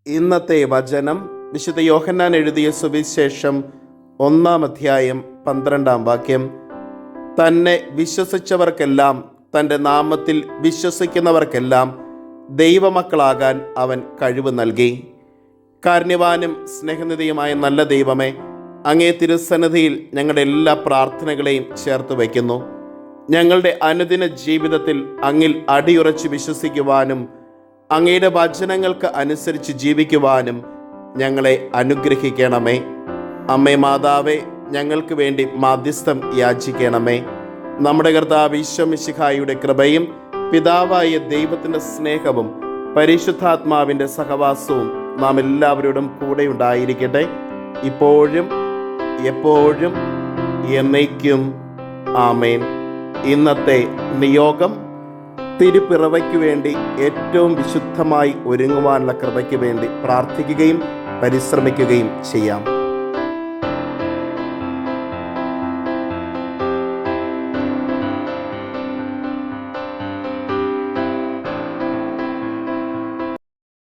ഇന്നത്തെ വചനം വിശുദ്ധ യോഹന്നാൻ എഴുതിയ സുവിശേഷം 1-ാം അധ്യായം 12-ാം വാക്യം. തന്നെ വിശ്വസിച്ചവർക്കെല്ലാം, തൻ്റെ നാമത്തിൽ വിശ്വസിക്കുന്നവർക്കെല്ലാം ദൈവമക്കളാകാൻ അവൻ കഴിവ് നൽകി. കാരുണ്യവാനും സ്നേഹനിധിയുമായ നല്ല ദൈവമേ, അങ്ങേ തിരുസന്നിധിയിൽ ഞങ്ങളുടെ എല്ലാ പ്രാർത്ഥനകളെയും ചേർത്ത് വയ്ക്കുന്നു. ഞങ്ങളുടെ അനുദിന ജീവിതത്തിൽ അങ്ങിൽ അടിയുറച്ച് വിശ്വസിക്കുവാനും അങ്ങയുടെ വചനങ്ങൾക്ക് അനുസരിച്ച് ജീവിക്കുവാനും ഞങ്ങളെ അനുഗ്രഹിക്കണമേ. അമ്മേ മാതാവേ, ഞങ്ങൾക്ക് വേണ്ടി മാധ്യസ്ഥം യാചിക്കണമേ. നമ്മുടെ കർത്താവ് ഈശോ മിശിഹായുടെ കൃപയും പിതാവായ ദൈവത്തിൻ്റെ സ്നേഹവും പരിശുദ്ധാത്മാവിൻ്റെ സഹവാസവും നാം എല്ലാവരോടും കൂടെ ഉണ്ടായിരിക്കട്ടെ, ഇപ്പോഴും എപ്പോഴും എന്നേക്കും. ആമേൻ. ഇന്നത്തെ നിയോഗം: തിരുപ്പിറവയ്ക്ക് വേണ്ടി ഏറ്റവും വിശുദ്ധമായി ഒരുങ്ങുവാനുള്ള കൃപയ്ക്ക് വേണ്ടി പ്രാർത്ഥിക്കുകയും പരിശ്രമിക്കുകയും ചെയ്യാം.